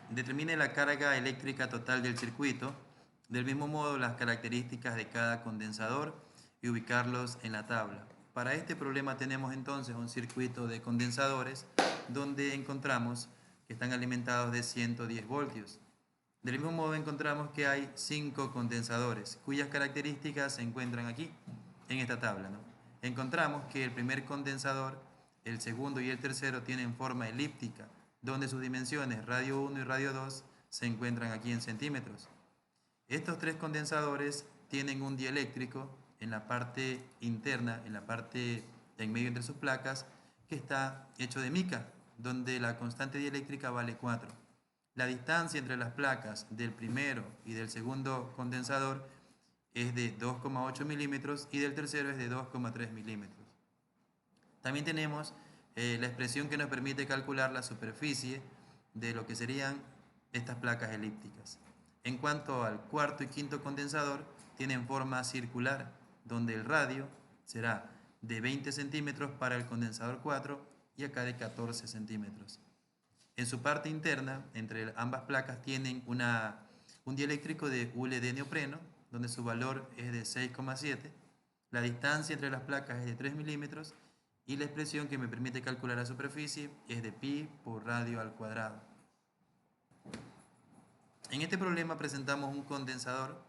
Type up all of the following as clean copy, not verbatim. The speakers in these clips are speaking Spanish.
Determine la carga eléctrica total del circuito, del mismo modo las características de cada condensador y ubicarlos en la tabla. Para este problema tenemos entonces un circuito de condensadores donde encontramos que están alimentados de 110 voltios. Del mismo modo encontramos que hay 5 condensadores cuyas características se encuentran aquí en esta tabla, ¿no? Encontramos que el primer condensador, el segundo y el tercero tienen forma elíptica, donde sus dimensiones radio 1 y radio 2 se encuentran aquí en centímetros. Estos tres condensadores tienen un dieléctrico en la parte interna, en la parte en medio entre sus placas, que está hecho de mica, donde la constante dieléctrica vale 4. La distancia entre las placas del primero y del segundo condensador es de 2,8 milímetros y del tercero es de 2,3 milímetros. También tenemos la expresión que nos permite calcular la superficie de lo que serían estas placas elípticas. En cuanto al cuarto y quinto condensador, tienen forma circular, donde el radio será de 20 centímetros para el condensador 4 y acá de 14 centímetros. En su parte interna, entre ambas placas tienen un dieléctrico de hule de neopreno, donde su valor es de 6,7. La distancia entre las placas es de 3 milímetros y la expresión que me permite calcular la superficie es de pi por radio al cuadrado. En este problema presentamos un condensador,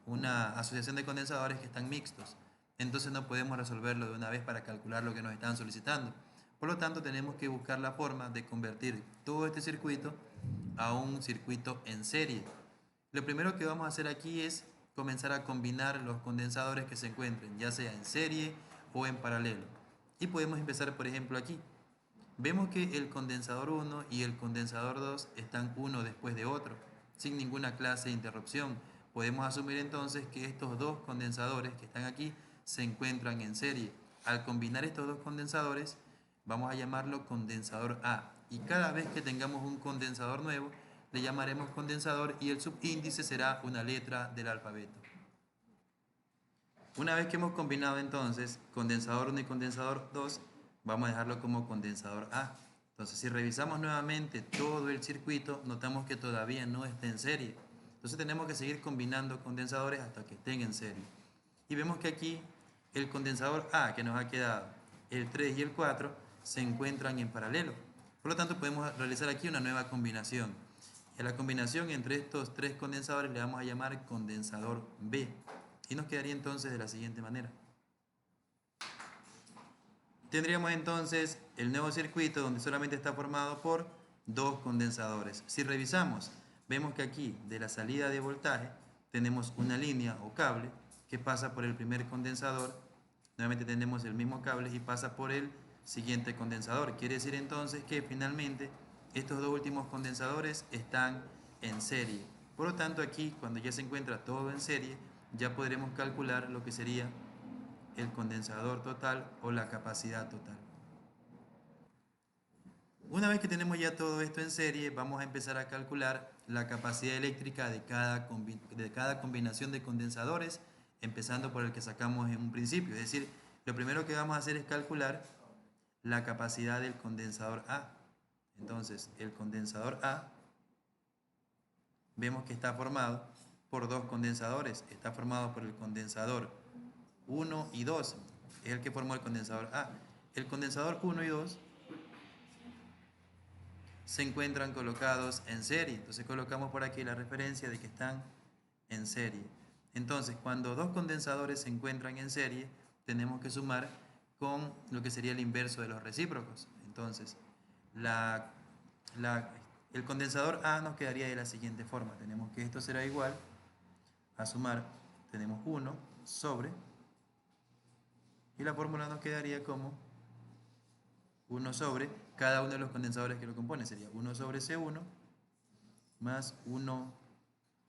una asociación de condensadores que están mixtos. Entonces no podemos resolverlo de una vez para calcular lo que nos están solicitando. Por lo tanto, tenemos que buscar la forma de convertir todo este circuito a un circuito en serie. Lo primero que vamos a hacer aquí es comenzar a combinar los condensadores que se encuentren, ya sea en serie o en paralelo. Y podemos empezar, por ejemplo, aquí. Vemos que el condensador 1 y el condensador 2 están uno después de otro, sin ninguna clase de interrupción. Podemos asumir entonces que estos dos condensadores que están aquí se encuentran en serie. Al combinar estos dos condensadores, vamos a llamarlo condensador A. Y cada vez que tengamos un condensador nuevo, le llamaremos condensador y el subíndice será una letra del alfabeto. Una vez que hemos combinado entonces condensador 1 y condensador 2, vamos a dejarlo como condensador A. Entonces, si revisamos nuevamente todo el circuito, notamos que todavía no está en serie. Entonces tenemos que seguir combinando condensadores hasta que estén en serie. Y vemos que aquí el condensador A que nos ha quedado, el 3 y el 4, se encuentran en paralelo. Por lo tanto, podemos realizar aquí una nueva combinación. Y a la combinación entre estos tres condensadores le vamos a llamar condensador B. Y nos quedaría entonces de la siguiente manera. Tendríamos entonces el nuevo circuito donde solamente está formado por dos condensadores. Si revisamos, vemos que aquí de la salida de voltaje tenemos una línea o cable que pasa por el primer condensador. Nuevamente tenemos el mismo cable y pasa por el siguiente condensador. Quiere decir entonces que finalmente estos dos últimos condensadores están en serie. Por lo tanto, aquí cuando ya se encuentra todo en serie, ya podremos calcular lo que sería el condensador total o la capacidad total. Una vez que tenemos ya todo esto en serie, vamos a empezar a calcular la capacidad eléctrica de cada combinación de condensadores, empezando por el que sacamos en un principio. Es decir, lo primero que vamos a hacer es calcular la capacidad del condensador A. Entonces, el condensador A, vemos que está formado por dos condensadores. Está formado por el condensador 1 y 2, es el que formó el condensador A. El condensador 1 y 2 se encuentran colocados en serie. Entonces colocamos por aquí la referencia de que están en serie. Entonces, cuando dos condensadores se encuentran en serie, tenemos que sumar con lo que sería el inverso de los recíprocos. Entonces, el condensador A nos quedaría de la siguiente forma. Tenemos que esto será igual a sumar, tenemos 1 sobre, y la fórmula nos quedaría como 1 sobre cada uno de los condensadores que lo componen. Sería 1 sobre C1 más 1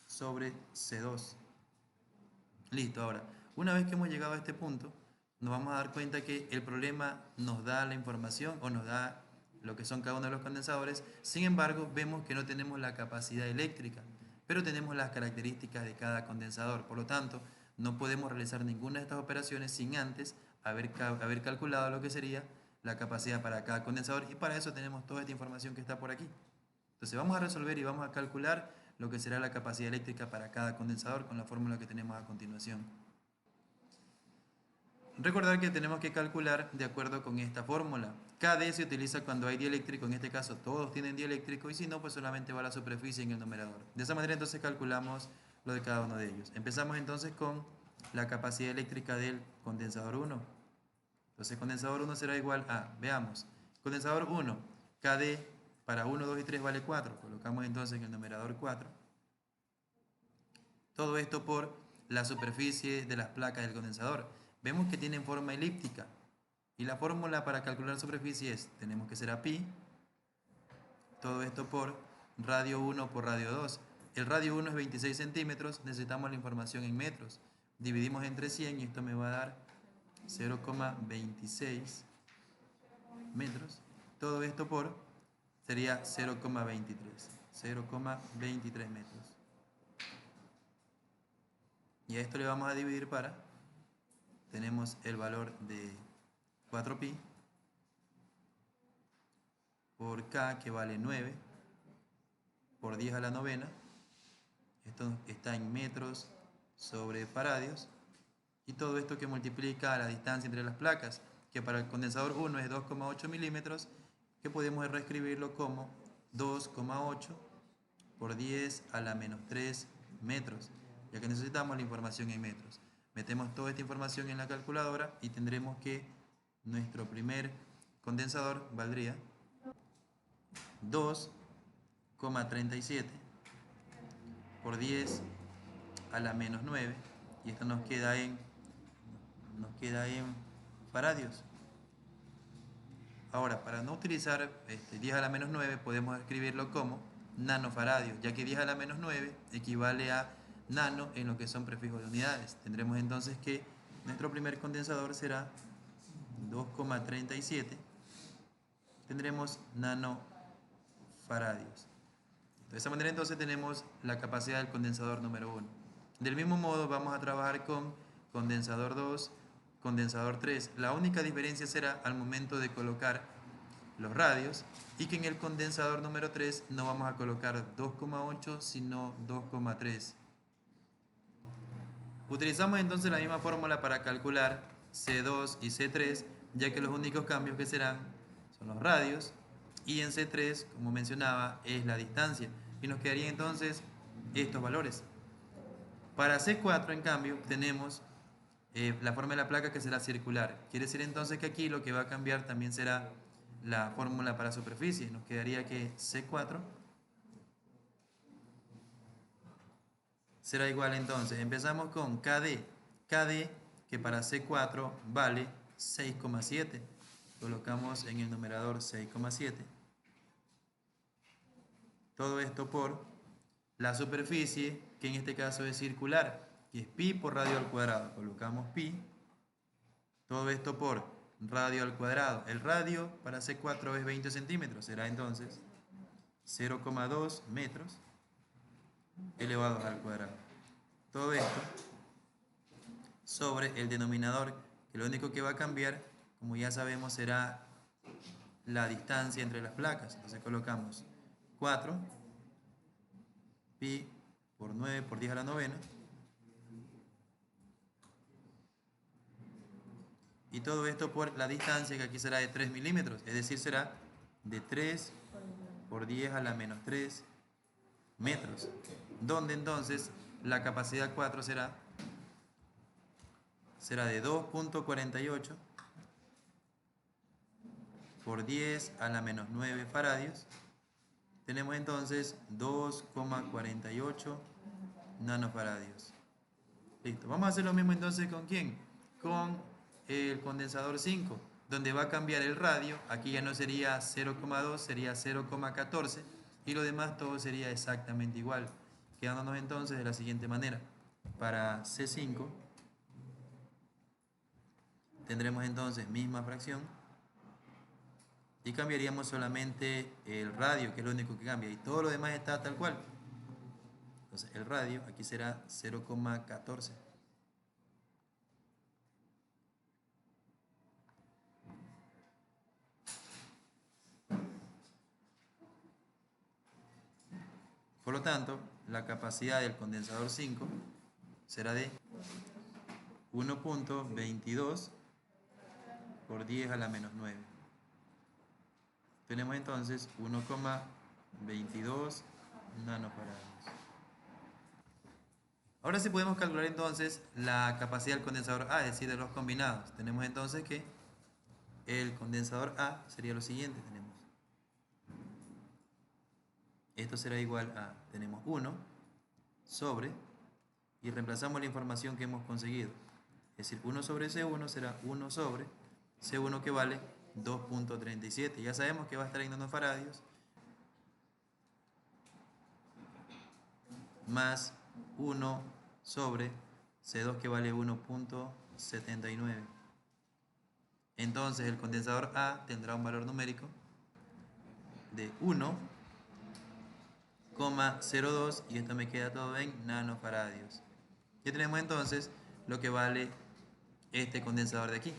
sobre C2. Listo, ahora, una vez que hemos llegado a este punto, nos vamos a dar cuenta que el problema nos da la información o nos da lo que son cada uno de los condensadores. Sin embargo, vemos que no tenemos la capacidad eléctrica, pero tenemos las características de cada condensador. Por lo tanto, no podemos realizar ninguna de estas operaciones sin antes haber calculado lo que sería la capacidad para cada condensador, y para eso tenemos toda esta información que está por aquí. Entonces vamos a resolver y vamos a calcular lo que será la capacidad eléctrica para cada condensador con la fórmula que tenemos a continuación. Recordar que tenemos que calcular de acuerdo con esta fórmula. KD se utiliza cuando hay dieléctrico, en este caso todos tienen dieléctrico, y si no, pues solamente va a la superficie en el numerador. De esa manera entonces calculamos lo de cada uno de ellos. Empezamos entonces con la capacidad eléctrica del condensador 1. Entonces condensador 1 será igual a, veamos, condensador 1, KD para 1, 2 y 3 vale 4. Colocamos entonces en el numerador 4. Todo esto por la superficie de las placas del condensador. Vemos que tienen forma elíptica. Y la fórmula para calcular superficie es, tenemos que ser a pi, todo esto por radio 1 por radio 2. El radio 1 es 26 centímetros, necesitamos la información en metros. Dividimos entre 100 y esto me va a dar 0,26 metros. Todo esto por, sería 0,23 metros. Y a esto le vamos a dividir para, tenemos el valor de 4pi por K, que vale 9 por 10 a la novena. Esto está en metros sobre faradios. Y todo esto que multiplica la distancia entre las placas, que para el condensador 1 es 2,8 milímetros, que podemos reescribirlo como 2,8 por 10 a la menos 3 metros, ya que necesitamos la información en metros. Metemos toda esta información en la calculadora y tendremos que nuestro primer condensador valdría 2,37 por 10 a la menos 9, y esto nos queda en faradios. Ahora, para no utilizar 10 a la menos 9, podemos escribirlo como nanofaradios, ya que 10 a la menos 9 equivale a nano en lo que son prefijos de unidades. Tendremos entonces que nuestro primer condensador será 2,37. Tendremos nanofaradios. De esa manera entonces tenemos la capacidad del condensador número 1. Del mismo modo vamos a trabajar con condensador 2, condensador 3. La única diferencia será al momento de colocar los radios, y que en el condensador número 3 no vamos a colocar 2,8 sino 2,3. Utilizamos entonces la misma fórmula para calcular C2 y C3, ya que los únicos cambios que serán son los radios, y en C3, como mencionaba, es la distancia, y nos quedarían entonces estos valores. Para C4, en cambio, tenemos la forma de la placa, que será circular. Quiere decir entonces que aquí lo que va a cambiar también será la fórmula para superficie. Nos quedaría que C4 será igual entonces, empezamos con KD. KD, que para C4 vale 6,7. Colocamos en el numerador 6,7. Todo esto por la superficie, que en este caso es circular, que es pi por radio al cuadrado. Colocamos pi. Todo esto por radio al cuadrado. El radio para C4 es 20 centímetros. Será entonces 0,2 metros elevados al cuadrado. Todo esto sobre el denominador, que lo único que va a cambiar, como ya sabemos, será la distancia entre las placas. Entonces colocamos 4 pi por 9 por 10 a la novena, y todo esto por la distancia, que aquí será de 3 milímetros, es decir, será de 3 por 10 a la menos 3 metros, donde entonces la capacidad 4 será de 2,48 por 10 a la menos 9 faradios. Tenemos entonces 2,48 nanofaradios. Listo. Vamos a hacer lo mismo entonces ¿con quién? Con el condensador 5, donde va a cambiar el radio. Aquí ya no sería 0,2, sería 0,14, y lo demás todo sería exactamente igual, quedándonos entonces de la siguiente manera. Para C5 tendremos entonces misma fracción, y cambiaríamos solamente el radio, que es lo único que cambia, y todo lo demás está tal cual. Entonces el radio aquí será 0,14. Por lo tanto, la capacidad del condensador 5 será de 1.22 por 10 a la menos 9. Tenemos entonces 1,22 nanofarados. Ahora sí podemos calcular entonces la capacidad del condensador A, es decir, de los combinados. Tenemos entonces que el condensador A sería lo siguiente. Esto será igual a, tenemos 1 sobre, y reemplazamos la información que hemos conseguido. Es decir, 1 sobre C1 será 1 sobre C1 que vale 2.37. Ya sabemos que va a estar en nanofaradios, más 1 sobre C2 que vale 1.79. Entonces el condensador A tendrá un valor numérico de 1,02 y esto me queda todo en nanofaradios. Ya tenemos entonces lo que vale este condensador de aquí.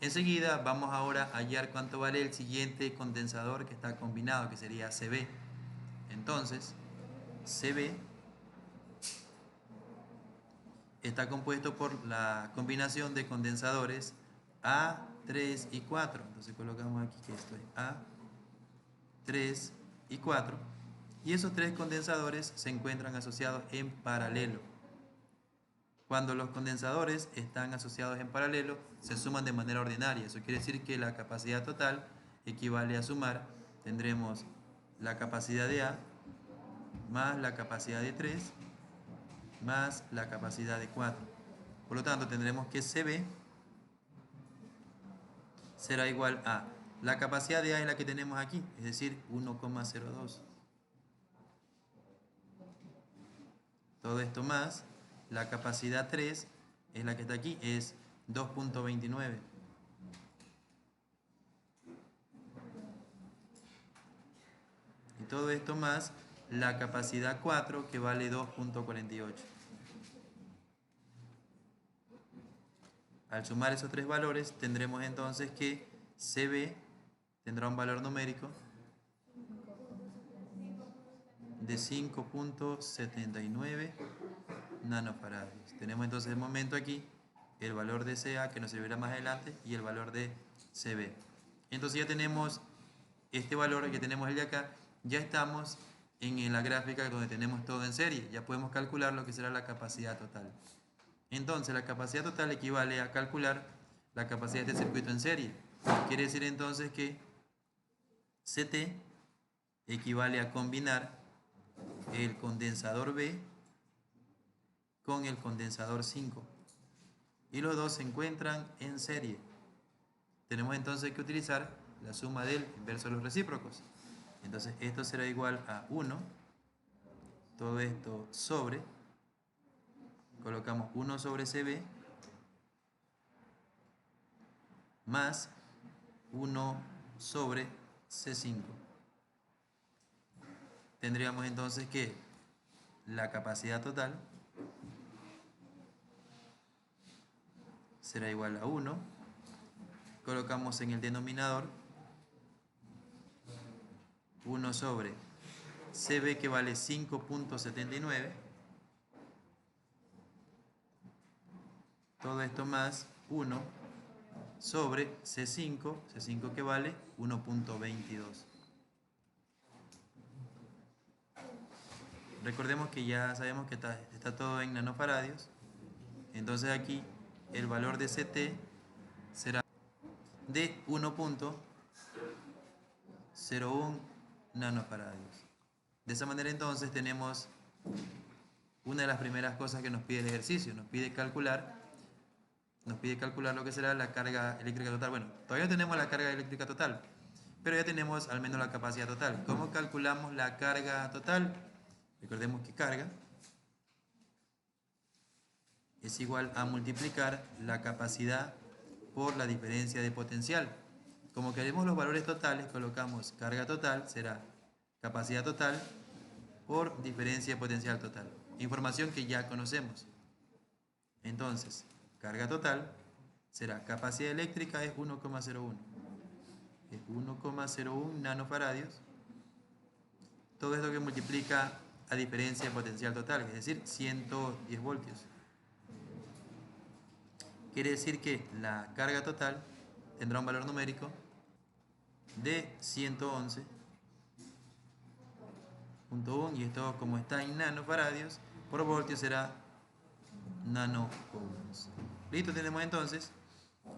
Enseguida vamos ahora a hallar cuánto vale el siguiente condensador que está combinado, que sería CB. Entonces, CB está compuesto por la combinación de condensadores A, 3 y 4. Entonces colocamos aquí que esto es A, 3 y 4. Y esos tres condensadores se encuentran asociados en paralelo. Cuando los condensadores están asociados en paralelo, se suman de manera ordinaria. Eso quiere decir que la capacidad total equivale a sumar. Tendremos la capacidad de A más la capacidad de 3 más la capacidad de 4. Por lo tanto, tendremos que CB será igual a la capacidad de A es la que tenemos aquí, es decir, 1,02. Todo esto más la capacidad 3 es la que está aquí, es 2.29. Y todo esto más la capacidad 4 que vale 2.48. Al sumar esos tres valores tendremos entonces que CB tendrá un valor numérico de 5.79 nanofarados. Tenemos entonces de momento aquí el valor de CA que nos servirá más adelante y el valor de CB. Entonces ya tenemos este valor que tenemos el de acá, ya estamos en la gráfica donde tenemos todo en serie, ya podemos calcular lo que será la capacidad total. Entonces la capacidad total equivale a calcular la capacidad de este circuito en serie. Quiere decir entonces que CT equivale a combinar el condensador B con el condensador 5 y los dos se encuentran en serie. Tenemos entonces que utilizar la suma del inverso de los recíprocos. Entonces esto será igual a 1, todo esto sobre, colocamos 1 sobre CB más 1 sobre C5. Tendríamos entonces que la capacidad total será igual a 1. Colocamos en el denominador 1 sobre CB que vale 5.79. Todo esto más 1 sobre C5, C5 que vale 1.22. Recordemos que ya sabemos que está todo en nanofaradios. Entonces aquí el valor de CT será de 1.01 nanofaradios. De esa manera entonces tenemos una de las primeras cosas que nos pide el ejercicio. Nos pide calcular lo que será la carga eléctrica total. Bueno, todavía no tenemos la carga eléctrica total, pero ya tenemos al menos la capacidad total. ¿Cómo calculamos la carga total? Recordemos que carga es igual a multiplicar la capacidad por la diferencia de potencial. Como queremos los valores totales, colocamos carga total, será capacidad total por diferencia de potencial total. Información que ya conocemos. Entonces, carga total será capacidad eléctrica es 1,01. Es 1,01 nanofaradios. Todo esto que multiplica a diferencia potencial total, es decir, 110 voltios. Quiere decir que la carga total tendrá un valor numérico de 111.1 y esto, como está en nanofaradios, por voltio será nanocoulombs. Listo, tenemos entonces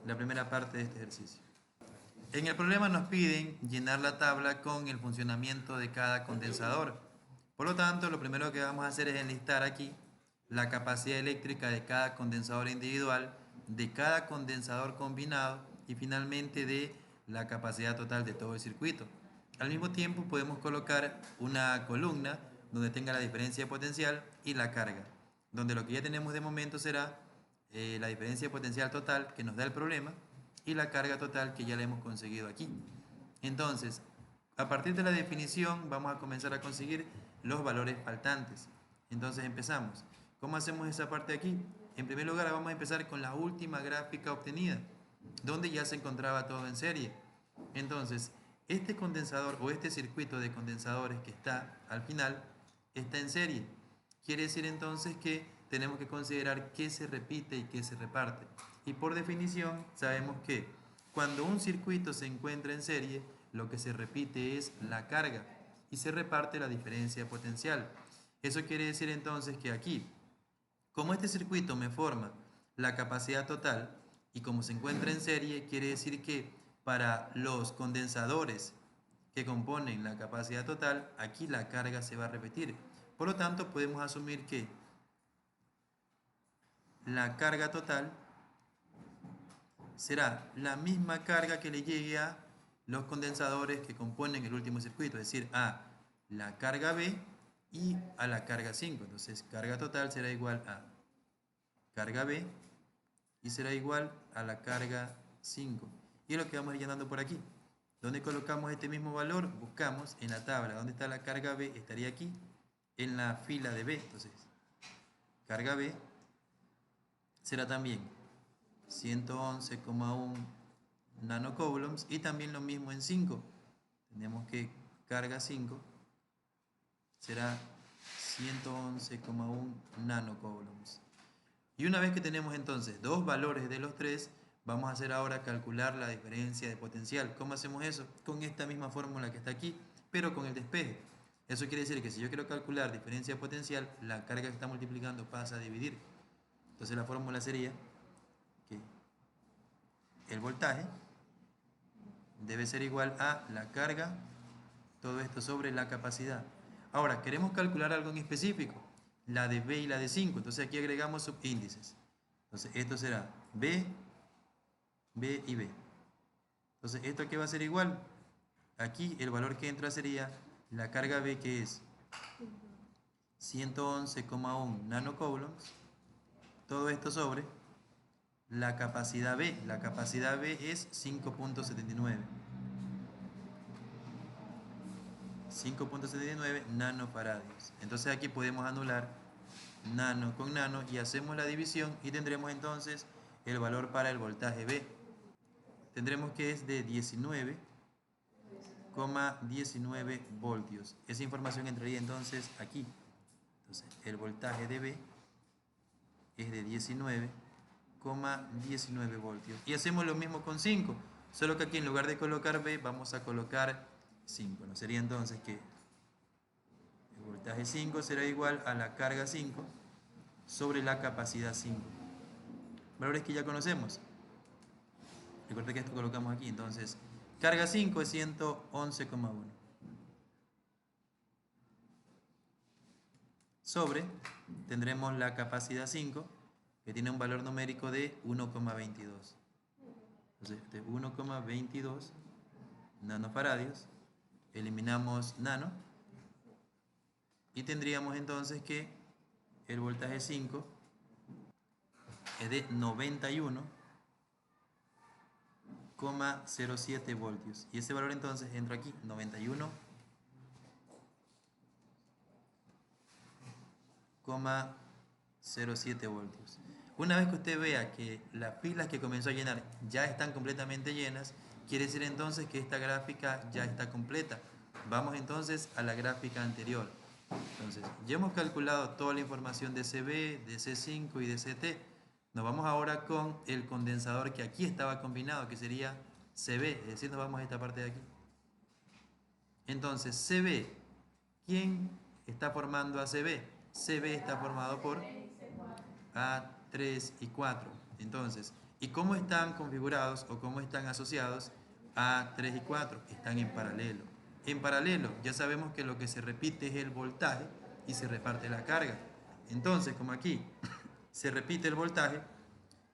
la primera parte de este ejercicio. En el problema nos piden llenar la tabla con el funcionamiento de cada condensador. Por lo tanto, lo primero que vamos a hacer es enlistar aquí la capacidad eléctrica de cada condensador individual, de cada condensador combinado y finalmente de la capacidad total de todo el circuito. Al mismo tiempo podemos colocar una columna donde tenga la diferencia de potencial y la carga, donde lo que ya tenemos de momento será la diferencia de potencial total que nos da el problema y la carga total que ya la hemos conseguido aquí. Entonces, a partir de la definición vamos a comenzar a conseguir los valores faltantes. Entonces empezamos. ¿Cómo hacemos esa parte aquí? En primer lugar vamos a empezar con la última gráfica obtenida, donde ya se encontraba todo en serie. Entonces, este condensador o este circuito de condensadores que está al final está en serie. Quiere decir entonces que tenemos que considerar qué se repite y qué se reparte. Y por definición sabemos que cuando un circuito se encuentra en serie, lo que se repite es la carga y se reparte la diferencia potencial. Eso quiere decir entonces que aquí, como este circuito me forma la capacidad total y como se encuentra en serie, quiere decir que para los condensadores que componen la capacidad total, aquí la carga se va a repetir. Por lo tanto, podemos asumir que la carga total será la misma carga que le llegue a los condensadores que componen el último circuito, es decir, a la carga B y a la carga 5. Entonces, carga total será igual a carga B y será igual a la carga 5. Y es lo que vamos a ir llenando por aquí. ¿Dónde colocamos este mismo valor? Buscamos en la tabla. ¿Dónde está la carga B? Estaría aquí, en la fila de B. Entonces, carga B será también 111,1 nanocoulombs y también lo mismo en 5. Tenemos que carga 5 será 111,1 nanocoulombs. Y una vez que tenemos entonces dos valores de los tres, vamos a hacer ahora calcular la diferencia de potencial. ¿Cómo hacemos eso? Con esta misma fórmula que está aquí, pero con el despeje. Eso quiere decir que si yo quiero calcular diferencia de potencial, la carga que está multiplicando pasa a dividir. Entonces la fórmula sería que el voltaje debe ser igual a la carga, todo esto sobre la capacidad. Ahora, queremos calcular algo en específico, la de B y la de 5. Entonces aquí agregamos subíndices. Entonces esto será B, B y B. Entonces esto aquí va a ser igual. Aquí el valor que entra sería la carga B, que es 111,1 nanocoulombs. Todo esto sobre la capacidad B. La capacidad B es 5.79. 5.79 nanofaradios. Entonces aquí podemos anular nano con nano y hacemos la división y tendremos entonces el valor para el voltaje B. Tendremos que es de 19,19 voltios. Esa información entraría entonces aquí. Entonces el voltaje de B es de 19,19 voltios. Y hacemos lo mismo con 5, solo que aquí en lugar de colocar B vamos a colocar 5. ¿No? Sería entonces que el voltaje 5 será igual a la carga 5 sobre la capacidad 5. Valores que ya conocemos. Recuerda que esto colocamos aquí. Entonces, carga 5 es 111,1. Sobre, tendremos la capacidad 5, que tiene un valor numérico de 1,22. Entonces, de 1,22 nanofaradios. Eliminamos nano y tendríamos entonces que el voltaje 5 es de 91,07 voltios y ese valor entonces entra aquí, 91,07 voltios. Una vez que usted vea que las pilas que comenzó a llenar ya están completamente llenas, quiere decir entonces que esta gráfica ya está completa. Vamos entonces a la gráfica anterior. Entonces, ya hemos calculado toda la información de CB, de C5 y de CT. Nos vamos ahora con el condensador que aquí estaba combinado, que sería CB, es decir, nos vamos a esta parte de aquí. Entonces, CB, ¿quién está formando a CB? CB está formado por A3 y 4. Entonces, ¿y cómo están configurados o cómo están asociados A3 y 4? Están en paralelo. En paralelo, ya sabemos que lo que se repite es el voltaje y se reparte la carga. Entonces, como aquí se repite el voltaje,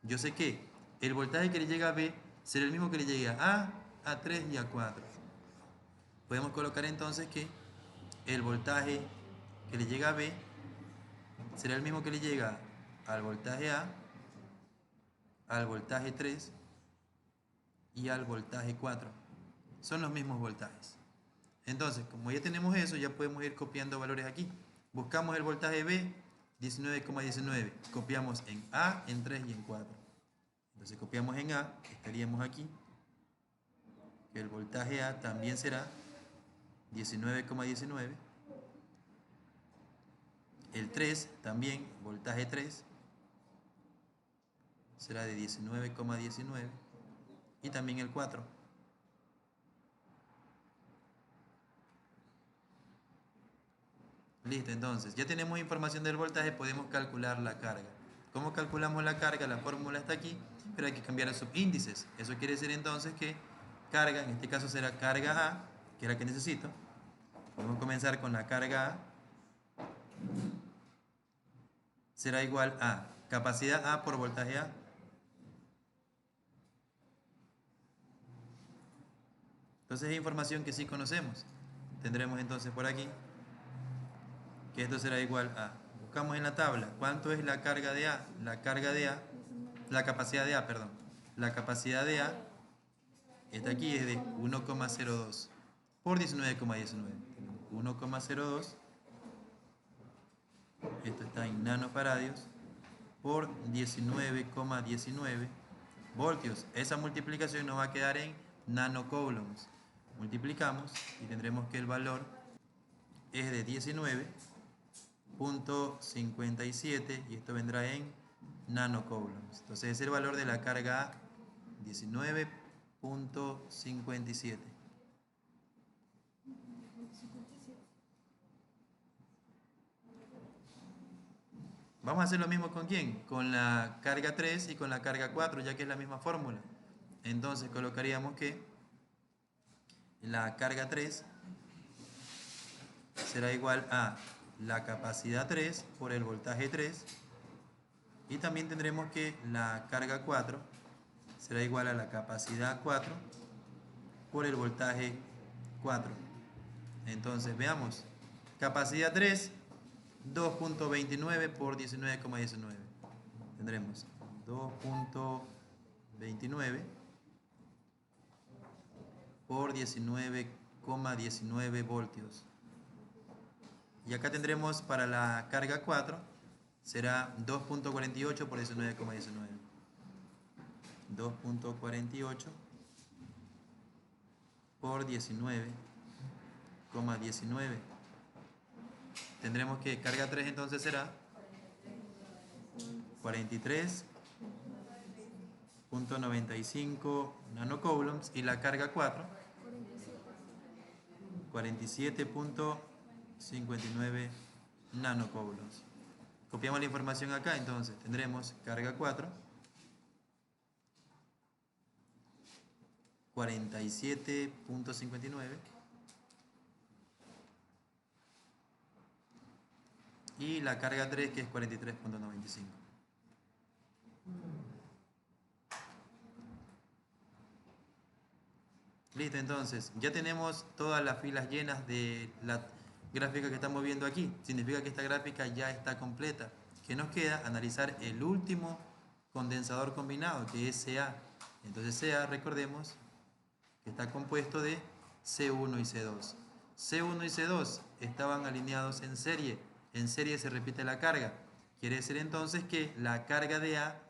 yo sé que el voltaje que le llega a B será el mismo que le llegue a A, A3 y A4. Podemos colocar entonces que el voltaje que le llega a B será el mismo que le llega al voltaje A, al voltaje 3 y al voltaje 4. Son los mismos voltajes. Entonces, como ya tenemos eso, ya podemos ir copiando valores aquí. Buscamos el voltaje B, 19,19. Copiamos en A, en 3 y en 4. Entonces copiamos en A, estaríamos aquí. El voltaje A también será 19,19. El 3 también, voltaje 3, será de 19,19. Y también el 4. Listo, entonces, ya tenemos información del voltaje, podemos calcular la carga. ¿Cómo calculamos la carga? La fórmula está aquí, pero hay que cambiar los subíndices. Eso quiere decir entonces que carga, en este caso será carga A, que es la que necesito. Podemos comenzar con la carga A. Será igual a capacidad A por voltaje A. Entonces es información que sí conocemos. Tendremos entonces por aquí que esto será igual a, buscamos en la tabla, ¿cuánto es la carga de A? La carga de A, la capacidad de A, perdón. La capacidad de A, esta aquí es de 1,02 por 19,19. 1,02, esto está en nanofaradios, por 19,19 voltios. Esa multiplicación nos va a quedar en nanocoulombs. Multiplicamos y tendremos que el valor es de 19,57 y esto vendrá en nanocoulombs. Entonces es el valor de la carga A, 19,57. Vamos a hacer lo mismo con ¿quién? Con la carga 3 y con la carga 4, ya que es la misma fórmula. Entonces colocaríamos que la carga 3 será igual a la capacidad 3 por el voltaje 3 y también tendremos que la carga 4 será igual a la capacidad 4 por el voltaje 4. Entonces veamos, capacidad 3, 2,29 por 19,19. Tendremos 2,29 por 19,19 voltios. Y acá tendremos para la carga 4, será 2,48 por 19,19. 2,48 por 19,19. Tendremos que carga 3 entonces será 43,95 nanocoulombs y la carga 4 47,59 nanocoulombs. Copiamos la información acá, entonces tendremos carga 4 47,59 y la carga 3 que es 43,95. Listo, entonces ya tenemos todas las filas llenas de la gráfica que estamos viendo aquí. Significa que esta gráfica ya está completa. ¿Qué nos queda? Analizar el último condensador combinado, que es CA. Entonces CA, recordemos, que está compuesto de C1 y C2. C1 y C2 estaban alineados en serie. En serie se repite la carga. Quiere decir entonces que la carga de A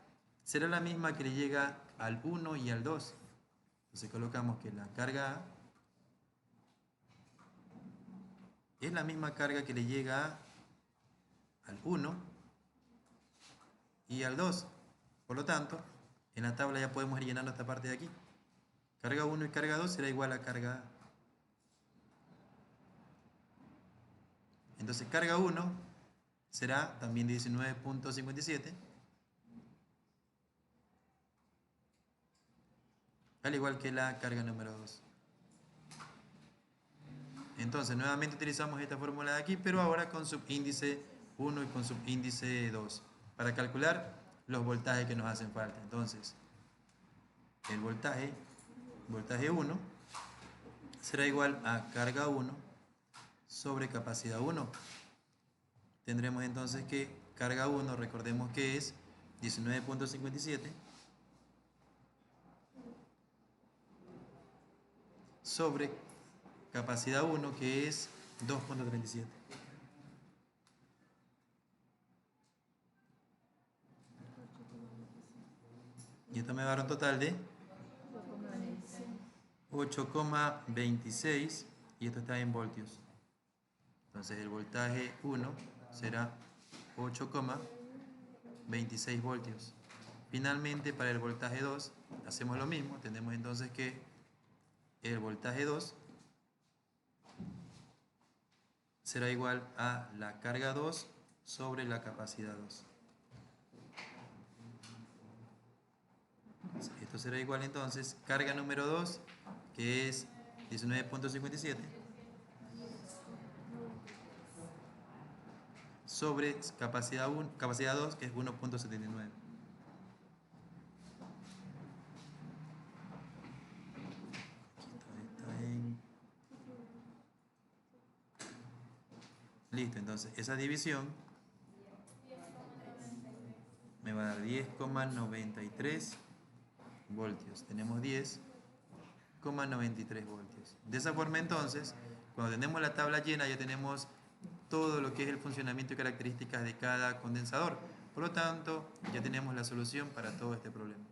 será la misma que le llega al 1 y al 2. Entonces colocamos que la carga A es la misma carga que le llega al 1 y al 2. Por lo tanto, en la tabla ya podemos ir llenando esta parte de aquí. Carga 1 y carga 2 será igual a carga A. Entonces carga 1 será también 19.57, al igual que la carga número 2. Entonces nuevamente utilizamos esta fórmula de aquí, pero ahora con subíndice 1 y con subíndice 2, para calcular los voltajes que nos hacen falta. Entonces, el voltaje 1 será igual a carga 1 sobre capacidad 1. Tendremos entonces que carga 1, recordemos que es 19.57 sobre capacidad 1, que es 2.37. Y esto me va a dar un total de 8,26, y esto está en voltios. Entonces el voltaje 1 será 8,26 voltios. Finalmente, para el voltaje 2 hacemos lo mismo. Tenemos entonces que el voltaje 2 será igual a la carga 2 sobre la capacidad 2. Esto será igual entonces carga número 2, que es 19.57, sobre capacidad 2, que es 1.79. Listo, entonces esa división me va a dar 10,93 voltios. Tenemos 10,93 voltios. De esa forma entonces, cuando tenemos la tabla llena, ya tenemos todo lo que es el funcionamiento y características de cada condensador. Por lo tanto, ya tenemos la solución para todo este problema.